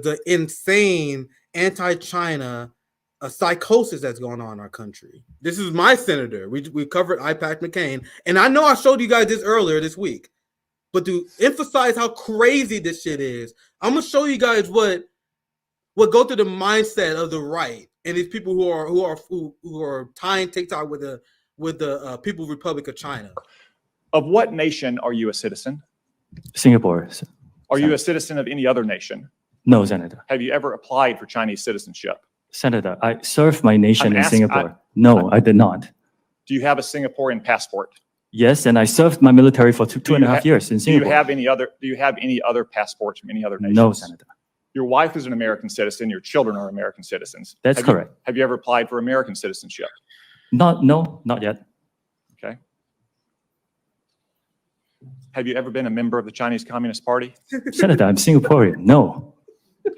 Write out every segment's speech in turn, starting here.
the insane anti-China psychosis that's going on in our country. This is my senator. We covered IPAC McCain, and I know I showed you guys this earlier this week, but to emphasize how crazy this shit is, I'm gonna show you guys what go through the mindset of the right and these people who are tying TikTok with the People's Republic of China. Of what nation are you a citizen? Singapore. Are you a citizen of any other nation? No, Senator. Have you ever applied for Chinese citizenship? Senator, I served my nation in Singapore. No, I did not. Do you have a Singaporean passport? Yes, and I served my military for two and a half years in Singapore. Do you have any other passports from any other nations? No, Senator. Your wife is an American citizen. Your children are American citizens. That's correct. Have you ever applied for American citizenship? No, not yet. Okay. Have you ever been a member of the Chinese Communist Party? Senator, I'm Singaporean. No.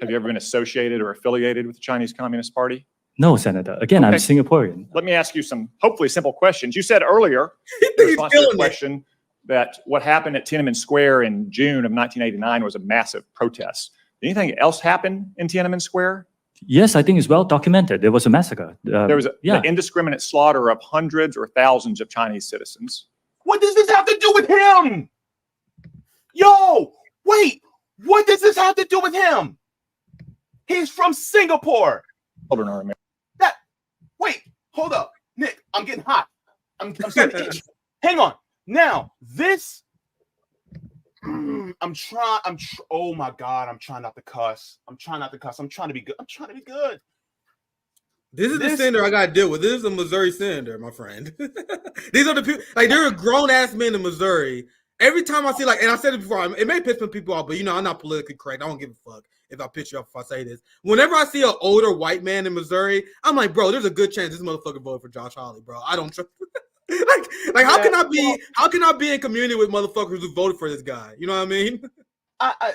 Have you ever been associated or affiliated with the Chinese Communist Party? No, Senator. Again, I'm Singaporean. Let me ask you some hopefully simple questions. You said earlier, in response to the question, that what happened at Tiananmen Square in June of 1989 was a massive protest. Did anything else happen in Tiananmen Square? Yes, I think it's well documented. There was a massacre. There was the indiscriminate slaughter of hundreds or thousands of Chinese citizens. What does this have to do with him? Yo, wait, what does this have to do with him? He's from Singapore. Children are American. Wait, hold up. Nick, I'm getting hot. I'm starting to itch. Hang on. Now, this, oh my God, I'm trying not to cuss. I'm trying to be good. This is the senator I got to deal with. This is a Missouri senator, my friend. These are the people, like, there are grown-ass men in Missouri. Every time I see, like, and I said it before, it may piss some people off, but, I'm not politically correct. I don't give a fuck if I pitch you up if I say this. Whenever I see an older white man in Missouri, I'm like, bro, there's a good chance this motherfucker voted for Josh Hawley, bro. I don't trust. How can I be in community with motherfuckers who voted for this guy? You know what I mean?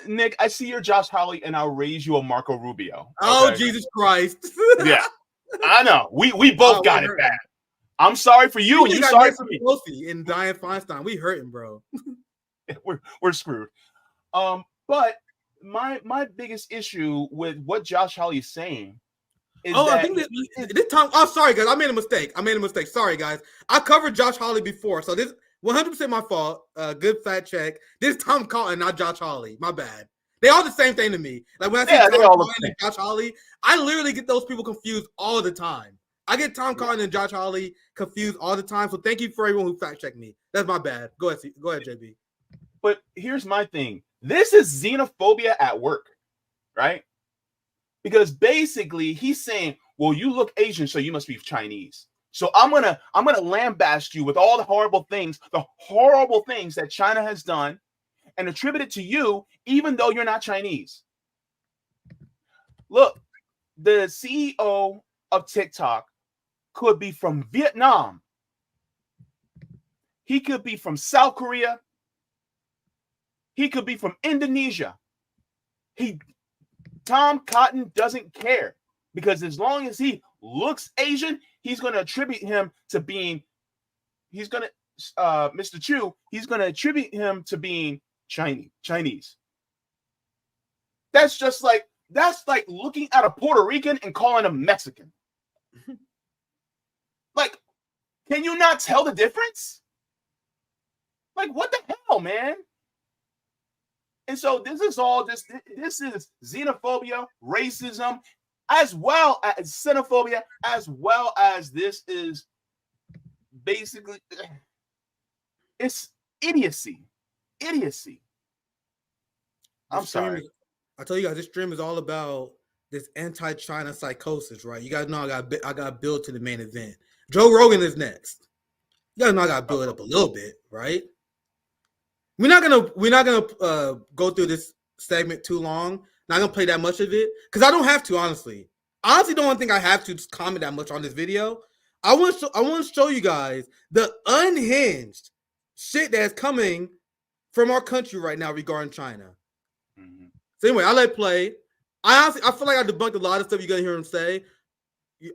Nick, I see your Josh Hawley, and I'll raise you a Marco Rubio. Okay? Oh, Jesus Christ! Yeah, I know. We both got it bad. I'm sorry for you, and you sorry for me. And Dianne Feinstein, we hurting, bro. we're screwed. But my biggest issue with what Josh Hawley is saying is I think this time. Oh, sorry guys, I made a mistake. Sorry guys, I covered Josh Hawley before, so this 100% my fault. Good fact check. This Tom Cotton, not Josh Hawley. My bad. They all the same thing to me. Like when I say Tom Cotton and Josh Hawley, I literally get those people confused all the time. I get Tom Cotton and Josh Hawley confused all the time. So thank you for everyone who fact checked me. That's my bad. Go ahead, JB. But here's my thing. This is xenophobia at work, right? Because basically he's saying, well, you look Asian, so you must be Chinese. So I'm gonna lambaste you with all the horrible things that China has done and attribute it to you, even though you're not Chinese. Look, the CEO of TikTok could be from Vietnam. He could be from South Korea. He could be from Indonesia. Tom Cotton doesn't care, because as long as he looks Asian, he's going to attribute him to being, Mr. Chu, he's going to attribute him to being Chinese. That's like looking at a Puerto Rican and calling him Mexican. Like, can you not tell the difference? Like, what the hell, man? And so this is xenophobia, racism, as well as xenophobia, as well as this is basically, it's idiocy. I'm sorry. I tell you guys, this stream is all about this anti-China psychosis, right? You guys know I got to build to the main event. Joe Rogan is next. You guys know I got to build it up a little bit, right? We're not gonna go through this segment too long. Not gonna play that much of it because I don't have to, honestly. I honestly don't think I have to comment that much on this video. I want to show you guys the unhinged shit that's coming from our country right now regarding China. Mm-hmm. So anyway, I let it play. I feel like I debunked a lot of stuff you're gonna hear him say.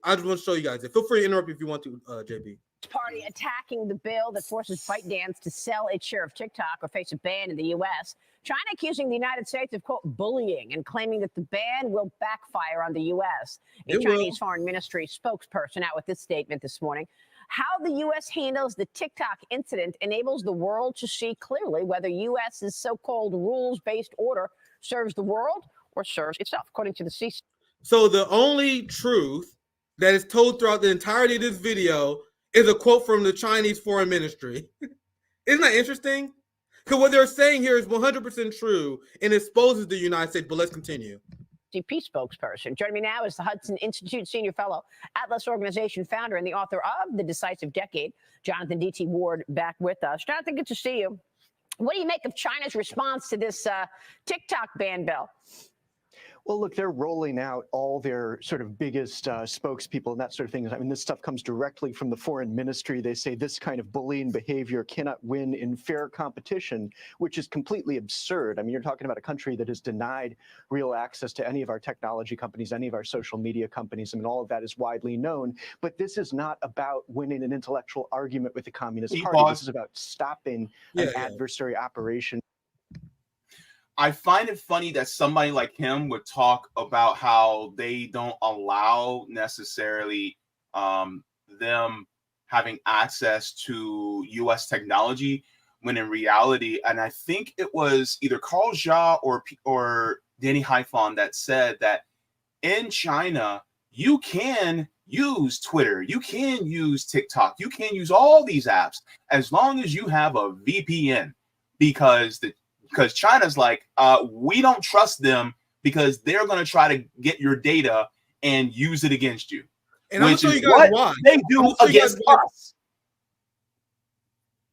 I just want to show you guys it. Feel free to interrupt if you want to, JB. Party attacking the bill that forces ByteDance to sell its share of TikTok or face a ban in the U.S. China accusing the United States of, quote, bullying and claiming that the ban will backfire on the U.S. A Chinese Foreign Ministry spokesperson out with this statement this morning. How the U.S. handles the TikTok incident enables the world to see clearly whether U.S.'s so-called rules-based order serves the world or serves itself, according to the CC. So the only truth that is told throughout the entirety of this video is a quote from the Chinese Foreign Ministry. Isn't that interesting? Because what they're saying here is 100% true and exposes the United States. But let's continue. CP spokesperson. Joining me now is the Hudson Institute Senior Fellow, Atlas Organization founder, and the author of The Decisive Decade, Jonathan D.T. Ward, back with us. Jonathan, good to see you. What do you make of China's response to this TikTok ban bill? Well, look, they're rolling out all their sort of biggest spokespeople and that sort of thing. I mean, this stuff comes directly from the foreign ministry. They say this kind of bullying behavior cannot win in fair competition, which is completely absurd. I mean, you're talking about a country that has denied real access to any of our technology companies, any of our social media companies. I mean, all of that is widely known. But this is not about winning an intellectual argument with the Communist Party. This is about stopping an adversary operation. I find it funny that somebody like him would talk about how they don't allow necessarily them having access to U.S. technology, when in reality, and I think it was either Carl Jha or Danny Haifon that said that in China, you can use Twitter, you can use TikTok, you can use all these apps as long as you have a VPN, because China's like, we don't trust them because they're going to try to get your data and use it against you. And I'm going to show you guys why. They do against us.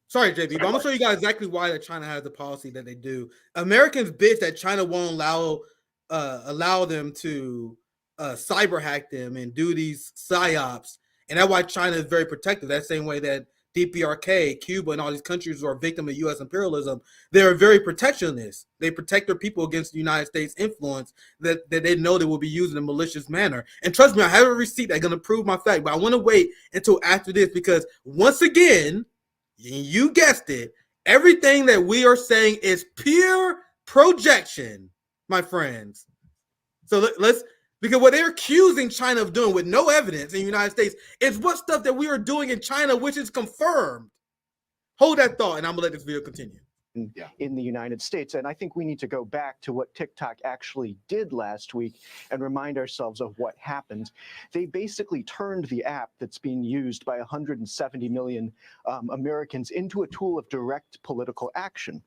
Sorry, JB, but I'm going to show you guys exactly why that China has the policy that they do. Americans bitch that China won't allow them to cyber hack them and do these psyops. And that's why China is very protective. That same way that DPRK, Cuba, and all these countries who are victims of U.S. imperialism, they're very protectionist. They protect their people against the United States influence that they know they will be used in a malicious manner. And trust me, I have a receipt that's going to prove my fact, but I want to wait until after this because once again, you guessed it, everything that we are saying is pure projection, my friends. So let's because what they're accusing China of doing with no evidence in the United States is what stuff that we are doing in China, which is confirmed. Hold that thought, and I'm going to let this video continue. In the United States. And I think we need to go back to what TikTok actually did last week and remind ourselves of what happened. They basically turned the app that's being used by 170 million Americans into a tool of direct political action.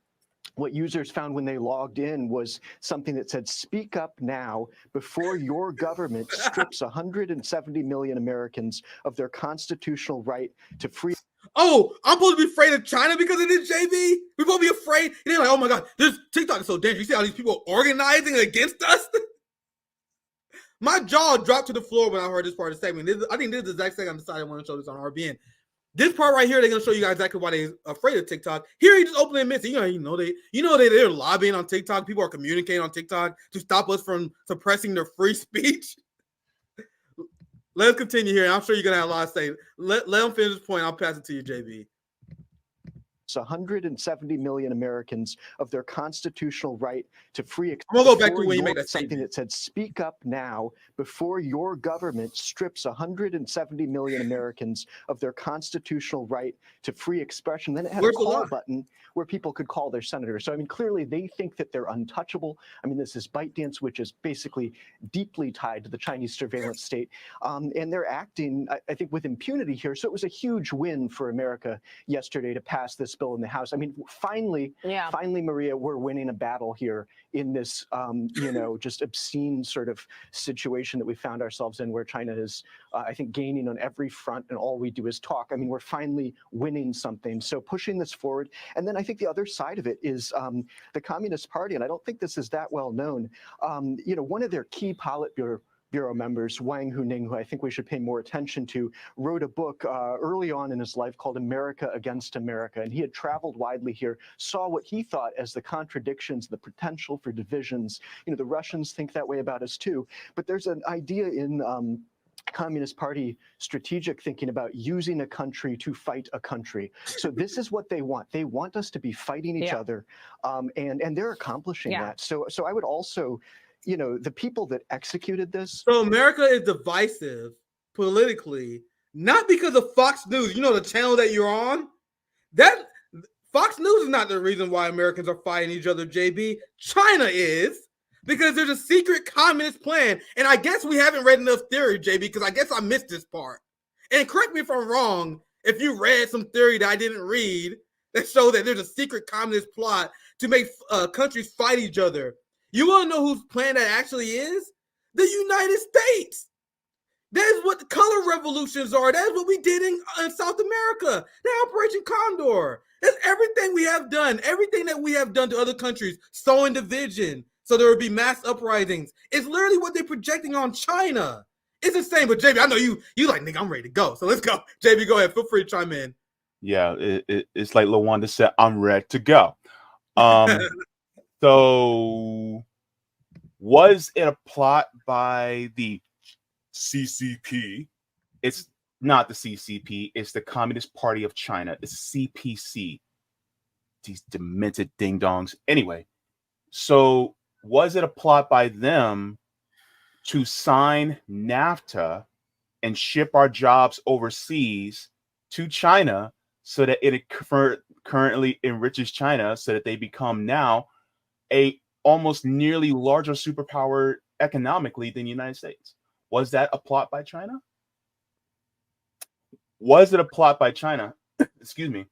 What users found when they logged in was something that said, speak up now before your government strips 170 million Americans of their constitutional right to free. Oh, I'm supposed to be afraid of China because of this, JB? We're supposed to be afraid? And they're like, oh my God, this TikTok is so dangerous. You see how these people are organizing against us? My jaw dropped to the floor when I heard this part of the segment. I think this is the exact second I decided I want to show this on RBN. This part right here, they're gonna show you guys exactly why they're afraid of TikTok. Here, he just openly admits, they're lobbying on TikTok. People are communicating on TikTok to stop us from suppressing their free speech. Let's continue here. I'm sure you're gonna have a lot to say. Let them finish this point. I'll pass it to you, JB. 170 million Americans of their constitutional right to free expression. I'm gonna go back to when you made that something that said, speak up now before your government strips 170 million Americans of their constitutional right to free expression. Then it had a call button where people could call their senators. So, I mean, clearly they think that they're untouchable. I mean, this is ByteDance, which is basically deeply tied to the Chinese surveillance state. And they're acting, I think, with impunity here. So it was a huge win for America yesterday to pass this bill in the House. I mean, finally, Maria, we're winning a battle here in this, just obscene sort of situation that we found ourselves in, where China is, I think, gaining on every front, and all we do is talk. I mean, we're finally winning something. So pushing this forward. And then I think the other side of it is the Communist Party, and I don't think this is that well known. One of their key Politburo members, Wang Huning, who I think we should pay more attention to, wrote a book early on in his life called America Against America. And he had traveled widely here, saw what he thought as the contradictions, the potential for divisions. The Russians think that way about us too. But there's an idea in Communist Party strategic thinking about using a country to fight a country. So this is what they want. They want us to be fighting each other, and they're accomplishing that. So I would also, the people that executed this. So America is divisive politically, not because of Fox News. You know, the channel that you're on, that Fox News is not the reason why Americans are fighting each other, JB. China is. Because there's a secret communist plan. And I guess we haven't read enough theory, JB, because I guess I missed this part. And correct me if I'm wrong, if you read some theory that I didn't read that show that there's a secret communist plot to make countries fight each other. You want to know whose plan that actually is? The United States. That's what the color revolutions are. That's what we did in South America. The Operation Condor. That's everything we have done. Everything that we have done to other countries, sowing division. So there would be mass uprisings. It's literally what they're projecting on China. It's insane. But JB, I know you like, nigga, I'm ready to go. So let's go. JB, go ahead. Feel free to chime in. Yeah, it's like LaWanda said, I'm ready to go. So was it a plot by the CCP? It's not the CCP. It's the Communist Party of China. It's CPC. These demented ding-dongs. Anyway, so was it a plot by them to sign NAFTA and ship our jobs overseas to China so that it currently enriches China so that they become now a almost nearly larger superpower economically than the United States? Was that a plot by China? Was it a plot by China, excuse me,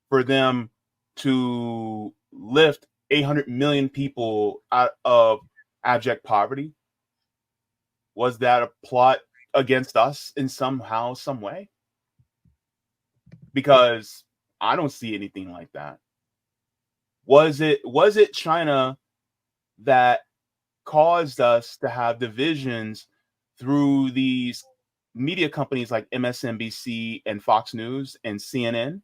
for them to lift 800 million people out of abject poverty? Was that a plot against us in somehow, some way? Because I don't see anything like that. Was it China that caused us to have divisions through these media companies like MSNBC and Fox News and CNN?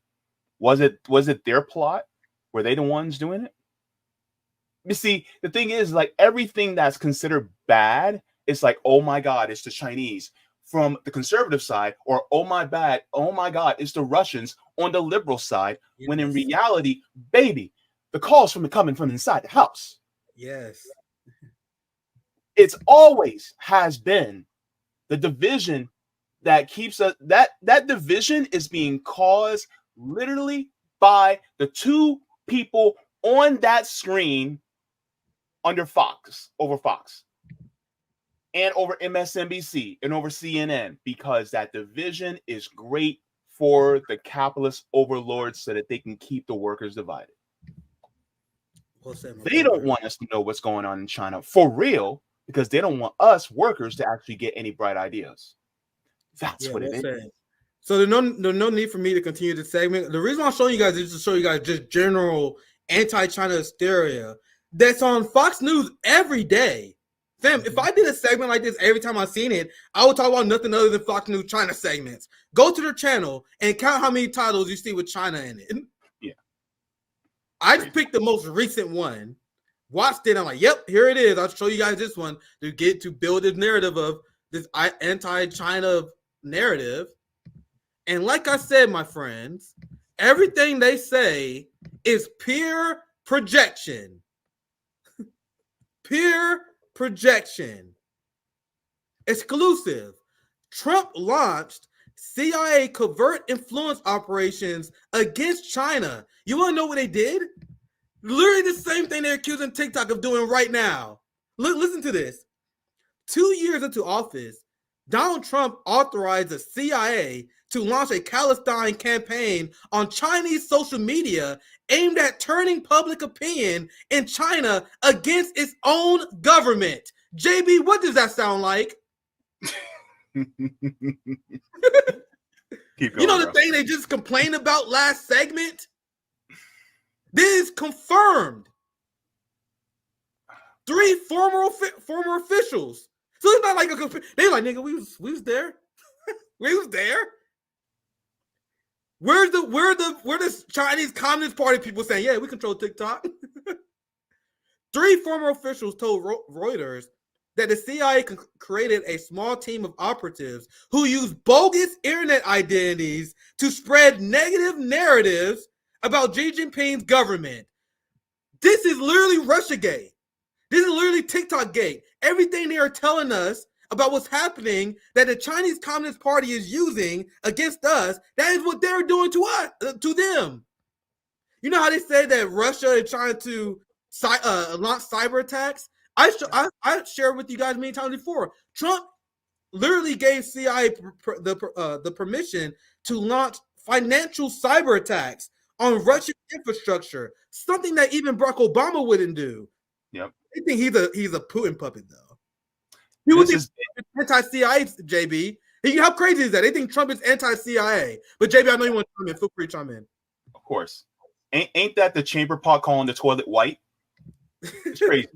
Was it their plot? Were they the ones doing it? You see, the thing is, like, everything that's considered bad, it's like, oh my God, it's the Chinese from the conservative side, or oh my God, it's the Russians on the liberal side. Yes. When in reality, baby, the calls coming from inside the house. Yes. It's always has been the division that keeps us, that division is being caused literally by the two people on that screen under Fox, over Fox, and over MSNBC and over CNN, because that division is great for the capitalist overlords so that they can keep the workers divided. They don't want us to know what's going on in China for real, because they don't want us workers to actually get any bright ideas. That's what it is. So there's no need for me to continue this segment. The reason I'm showing you guys is to show you guys just general anti-China hysteria that's on Fox News every day. Fam, if I did a segment like this every time I've seen it, I would talk about nothing other than Fox News China segments. Go to their channel and count how many titles you see with China in it. Yeah. I just picked the most recent one, watched it, I'm like, yep, here it is. I'll show you guys this one to build this narrative of this anti-China narrative. And like I said, my friends, everything they say is pure projection. Pure projection. Exclusive. Trump launched CIA covert influence operations against China. You want to know what they did? Literally the same thing they're accusing TikTok of doing right now. Listen to this. 2 years into office, Donald Trump authorized the CIA to launch a clandestine campaign on Chinese social media aimed at turning public opinion in China against its own government. JB, what does that sound like? Keep going, you know the thing they just complained about last segment? This is confirmed. 3 former officials. So it's not like they're like, nigga, we was there. We was there. Where the Chinese Communist Party people saying, yeah, we control TikTok? 3 former officials told Reuters that the CIA created a small team of operatives who use bogus internet identities to spread negative narratives about Xi Jinping's government. This is literally Russiagate. This is literally TikTok gate. Everything they are telling us about what's happening that the Chinese Communist Party is using against us, that is what they're doing to us, to them. You know how they say that Russia is trying to launch cyber attacks? I shared with you guys many times before. Trump literally gave CIA the permission to launch financial cyber attacks on Russian infrastructure, something that even Barack Obama wouldn't do. Yep. I think he's a Putin puppet though. People think anti-CIA, JB. How crazy is that? They think Trump is anti-CIA. But JB, I know you want to chime in. Feel free to chime in. Of course. Ain't that the chamber pot calling the toilet white? It's crazy.